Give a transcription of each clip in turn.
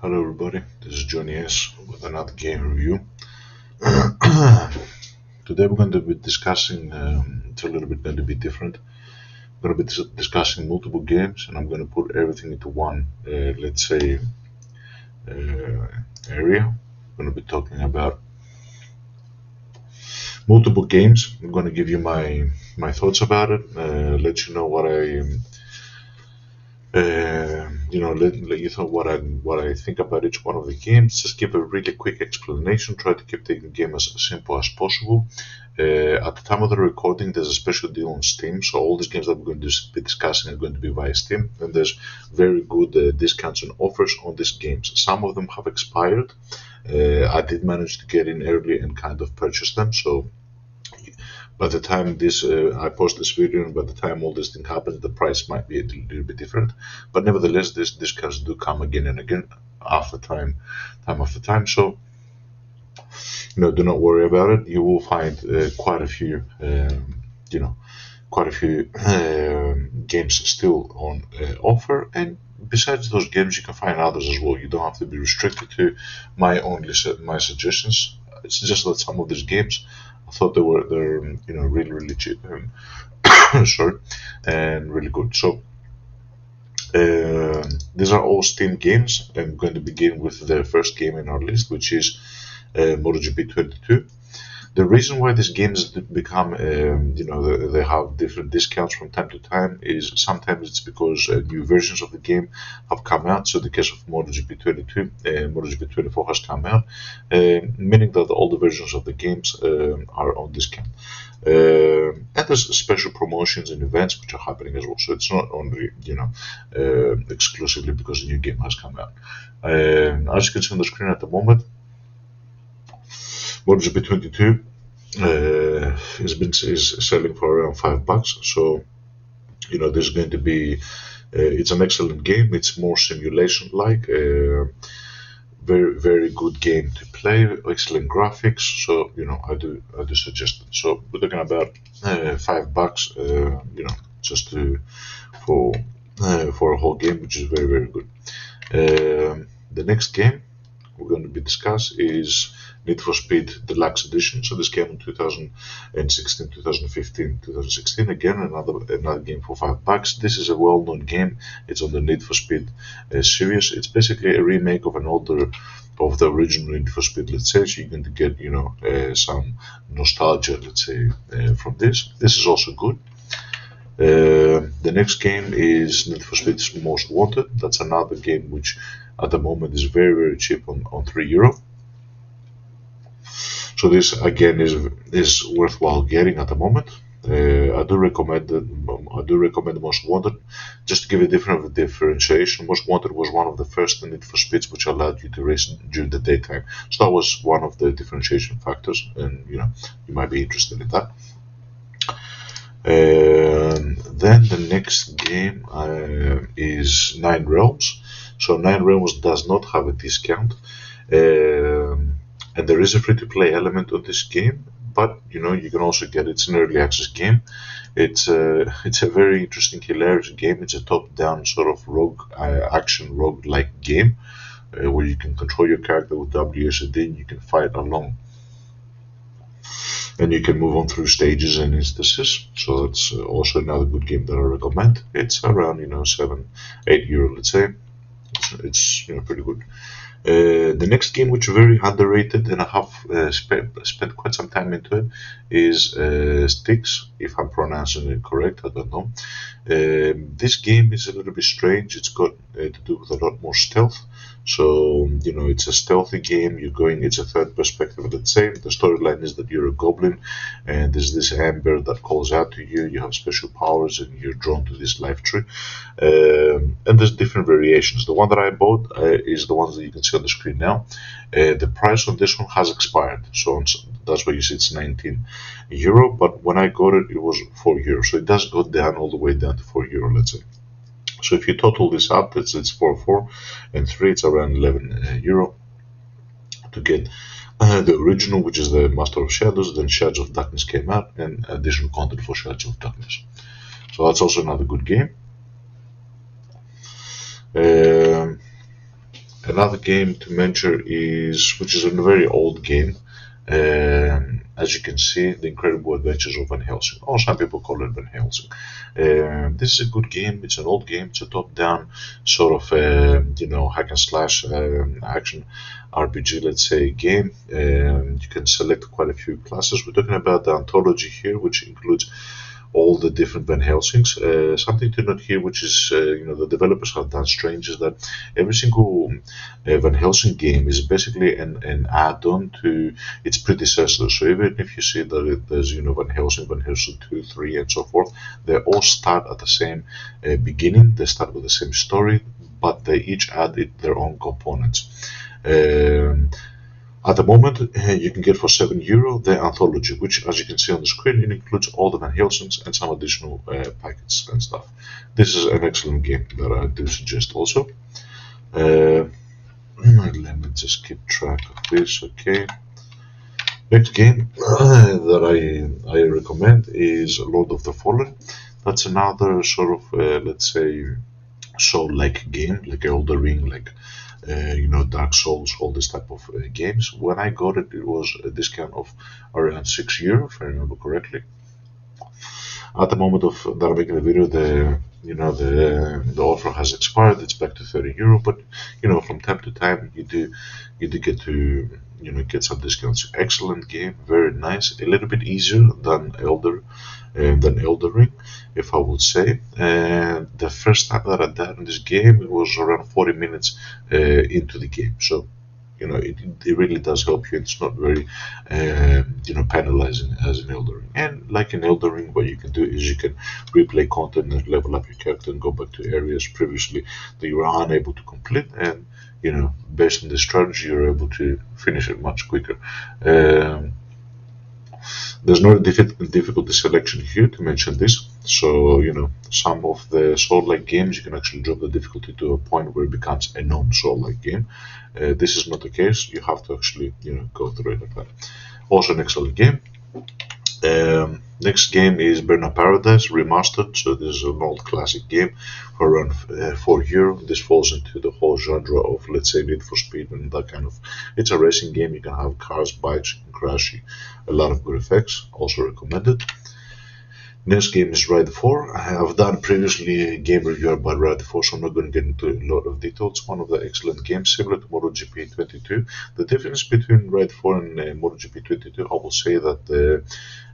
Hello everybody, this is Johnny S with another game review. Today we're going to be discussing, it's a little bit going to be different. We're going to be discussing multiple games and I'm going to put everything into one, let's say, area. We're going to be talking about multiple games. I'm going to give you my thoughts about it, let you know what let you know what I think about each one of the games. Just give a really quick explanation. Try to keep the game as simple as possible. At the time of the recording, there's a special deal on Steam, so all these games that we're going to be discussing are going to be via Steam, and there's very good discounts and offers on these games. Some of them have expired. I did manage to get in early and kind of purchase them, so by the time this I post this video and by the time all this thing happens, the price might be a little bit different. But nevertheless, these discounts do come again and again after time after time. So do not worry about it. You will find quite a few, quite a few games still on offer. And besides those games, you can find others as well. You don't have to be restricted to my suggestions. It's just that some of these games I thought they're really cheap and sorry, and really good. So these are all Steam games. I'm going to begin with the first game in our list, which is MotoGP 22. The reason why these games become, they have different discounts from time to time is sometimes it's because new versions of the game have come out. So in the case of MotoGP 22, MotoGP 24 has come out, meaning that all the versions of the games are on discount. And there's special promotions and events which are happening as well. So it's not only, exclusively because a new game has come out. As you can see on the screen at the moment, MotoGP 22 is selling for around $5. So this is going to be it's an excellent game. It's more simulation like, very good game to play. Excellent graphics. So I do suggest it. So we're talking about $5. Just for a whole game, which is very good. The next game we're going to be discuss is Need for Speed Deluxe Edition. So this came in 2016, 2015, 2016. Again, another game for $5. This is a well-known game. It's on the Need for Speed series. It's basically a remake of of the original Need for Speed. Let's say, so you're going to get some nostalgia. Let's say from this. This is also good. The next game is Need for Speed Most Wanted. That's another game which at the moment is very cheap on €3. So this again is worthwhile getting at the moment. I do recommend Most Wanted. Just to give a differentiation, Most Wanted was one of the first Need for Speeds which allowed you to race during the daytime. So that was one of the differentiation factors, and you might be interested in that. Then the next game is Nine Realms. So Nine Realms does not have a discount, and there is a free-to-play element of this game. But you can also get it's an early access game. It's a very interesting, hilarious game. It's a top-down sort of action rogue-like game where you can control your character with WSD and you can fight along. And you can move on through stages and instances. So that's also another good game that I recommend. It's around €7-8, let's say. It's pretty good. The next game, which is very underrated, and I have spent quite some time into it, is Styx. If I'm pronouncing it correct, I don't know. This game is a little bit strange. It's got to do with a lot more stealth. So it's a stealthy game. It's a third perspective. Let's say the storyline is that you're a goblin, and there's this amber that calls out to you. You have special powers, and you're drawn to this life tree. And there's different variations. The one that I bought is the ones that you can see on the screen now. The price on this one has expired, so that's why you see it's €19. But when I got it, it was €4. So it does go down all the way down to €4, let's say. So if you total this up, it's 4 and 3, it's around €11 to get the original, which is the Master of Shadows. Then Shadows of Darkness came out, and additional content for Shadows of Darkness. So that's also another good game. Another game to mention which is a very old game. As you can see, The Incredible Adventures of Van Helsing, or some people call it Van Helsing. This is a good game. It's an old game. It's a top-down sort of, hack and slash action RPG, let's say, game. You can select quite a few classes. We're talking about the anthology here, which includes all the different Van Helsings. Something to note here, which is, the developers have done strange, is that every single Van Helsing game is basically an add-on to its predecessor. So even if you see that there's, Van Helsing 2, 3, and so forth, they all start at the same beginning. They start with the same story, but they each add their own components. At the moment, you can get for €7 the anthology, which, as you can see on the screen, it includes all the Van Helsings and some additional packets and stuff. This is an excellent game that I do suggest also. Let me just keep track of this. Okay. Next game that I recommend is Lord of the Fallen. That's another sort of, let's say, soul-like game, like Elden Ring, like Dark Souls, all this type of games. When I got it, it was a discount of around €6, if I remember correctly. At the moment that I'm making the video, the offer has expired. It's back to €30, but from time to time you do get to get some discounts. Excellent game, very nice, a little bit easier than Elden Ring, if I would say. And the first time that I died in this game, it was around 40 minutes into the game. So it really does help you. It's not very penalizing as in Elden Ring. And like in Elden Ring, what you can do is you can replay content and level up your character and go back to areas previously that you were unable to complete, and based on the strategy, you're able to finish it much quicker. There's no difficulty selection here to mention this. So, some of the Soul-like games, you can actually drop the difficulty to a point where it becomes a non-Soul-like game. This is not the case. You have to actually, go through it like that. Also an excellent game. Next game is Burnout Paradise Remastered. So this is an old classic game for around €4. This falls into the whole genre of, let's say, Need for Speed and that kind of. It's a racing game. You can have cars, bikes, you can crash, a lot of good effects. Also recommended. Next game is Ride 4. I have done previously a game review about Ride 4, so I'm not going to get into a lot of details. It's one of the excellent games, similar to MotoGP 22. The difference between Ride 4 and MotoGP 22, I will say that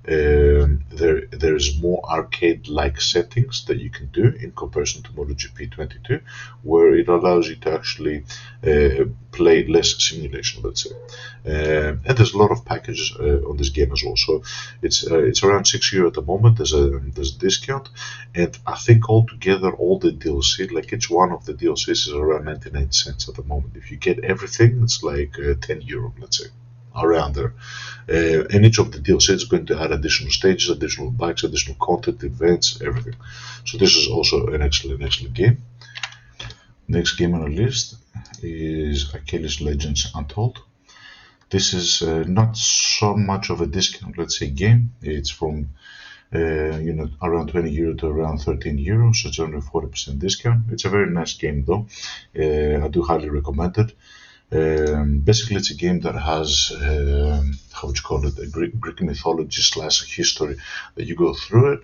there is more arcade-like settings that you can do in comparison to MotoGP 22, where it allows you to actually play less simulation, let's say. And there's a lot of packages on this game as well. So it's around €6 at the moment. There's a discount, and I think altogether all the DLC, like each one of the DLCs, is around 99 cents at the moment. If you get everything, it's like €10, let's say, around there. And each of the DLC is going to add additional stages, additional bikes, additional content, events, everything. So this is also an excellent game. Next game on the list is Achilles Legends Untold. This is not so much of a discount, let's say, game. It's from around €20 to around €13, so it's only 40% discount. It's a very nice game though. I do highly recommend it. Basically, it's a game that has, how would you call it, a Greek mythology / history that you go through it.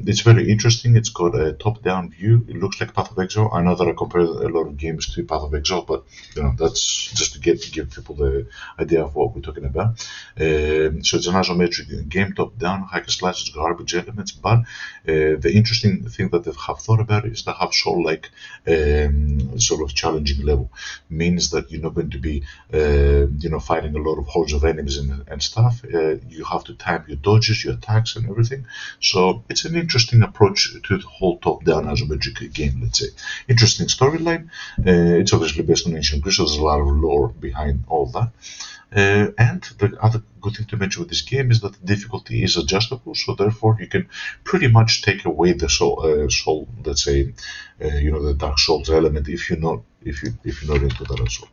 It's very interesting. It's got a top-down view. It looks like Path of Exile. I know that I compare a lot of games to Path of Exile, but that's just to give people the idea of what we're talking about. So it's an isometric game, top-down, hack and slash. It's got garbage elements, but the interesting thing that they have thought about is they have soul-like sort of challenging level. Means that you're not going to be, fighting a lot of hordes of enemies and stuff. You have to time your dodges, your attacks, and everything. So it's an interesting approach to the whole top-down isometric game, let's say. Interesting storyline. It's obviously based on ancient Greece, so there's a lot of lore behind all that. And the other good thing to mention with this game is that the difficulty is adjustable, so therefore you can pretty much take away the soul, let's say, the Dark Souls element if you're not into that as well.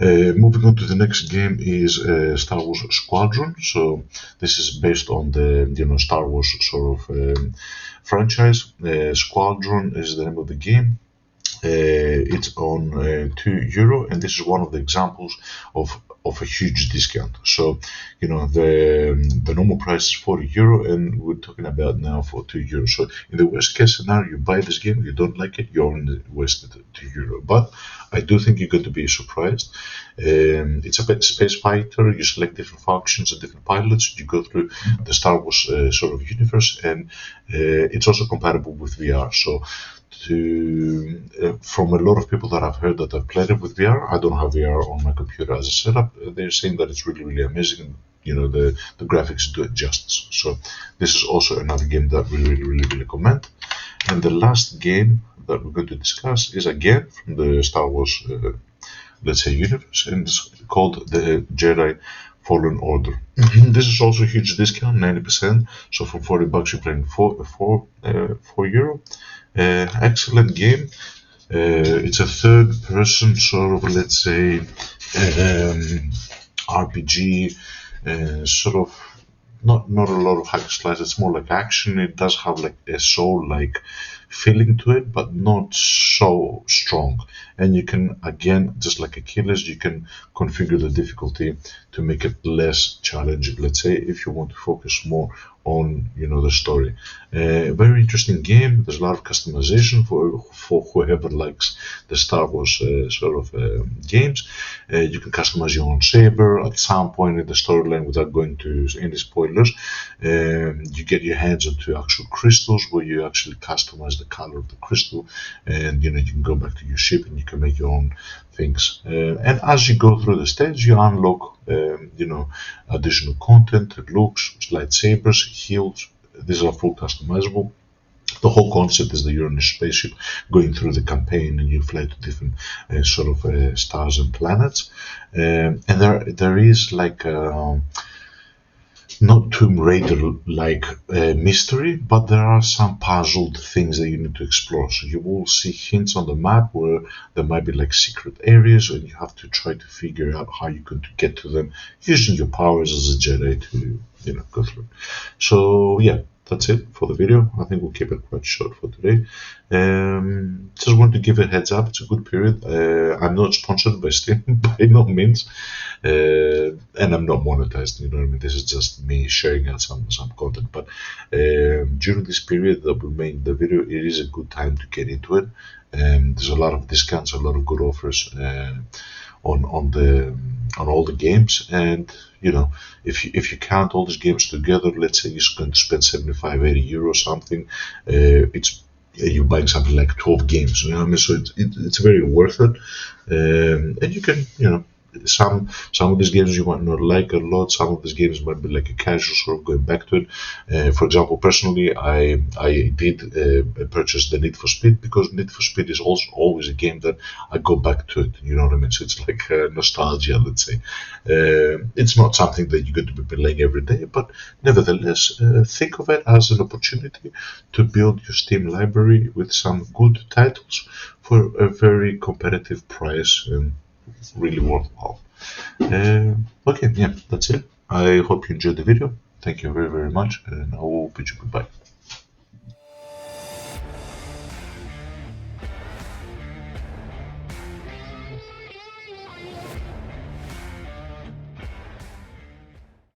Moving on to the next game is Star Wars Squadron. So this is based on the Star Wars sort of franchise. Squadron is the name of the game. it's on €2, and this is one of the examples of a huge discount. So the normal price is €40, and we're talking about now for €2. So in the worst case scenario, you buy this game, you don't like it, you only wasted €2. But I do think you're going to be surprised. It's a bit space fighter. You select different factions and different pilots. You go through the Star Wars sort of universe, and it's also compatible with VR. So from a lot of people that I've heard that have played it with VR, I don't have VR on my computer as a setup. They're saying that it's really, really amazing. The graphics do it justice. So this is also another game that we really recommend. And the last game that we're going to discuss is again from the Star Wars, let's say, universe, and it's called the Jedi Fallen Order. This is also a huge discount, 90%. So for $40, you're playing €4. Excellent game. It's a third-person sort of, let's say, RPG, sort of. Not a lot of hack and slash. It's more like action. It does have like a soul-like feeling to it, but not so strong. And you can, again, just like a Killers, you can configure the difficulty to make it less challenging. Let's say if you want to focus more on the story. Very interesting game. There's a lot of customization for whoever likes the Star Wars sort of games. You can customize your own saber at some point in the storyline without going to any spoilers. You get your hands onto actual crystals where you actually customize the color of the crystal, and you can go back to your ship and you can make your own things. And as you go through the stage, you unlock additional content, looks, lightsabers, heals. These are full customizable. The whole concept is that you're in a spaceship going through the campaign, and you fly to different sort of stars and planets. And there is like not Tomb Raider-like mystery, but there are some puzzled things that you need to explore. So you will see hints on the map where there might be like secret areas, and you have to try to figure out how you're going to get to them using your powers as a Jedi to go through. So yeah, that's it for the video. I think we'll keep it quite short for today. Just want to give a heads up. It's a good period. I'm not sponsored by Steam by no means, and I'm not monetized. You know what I mean? This is just me sharing out some content. But during this period that we made the video, it is a good time to get into it. There's a lot of discounts, a lot of good offers on all the games, and if you count all these games together, let's say you're going to spend 75-80 euros something, you're buying something like 12 games. You know what I mean? So it's very worth it, and you can some of these games you might not like a lot. Some of these games might be like a casual sort of going back to it. For example, personally, I did purchase the Need for Speed, because Need for Speed is also always a game that I go back to it. You know what I mean? So it's like nostalgia, let's say. It's not something that you're going to be playing every day, but nevertheless, think of it as an opportunity to build your Steam library with some good titles for a very competitive price, and really worthwhile. Okay, yeah, that's it. I hope you enjoyed the video. Thank you very much, and I will bid you goodbye.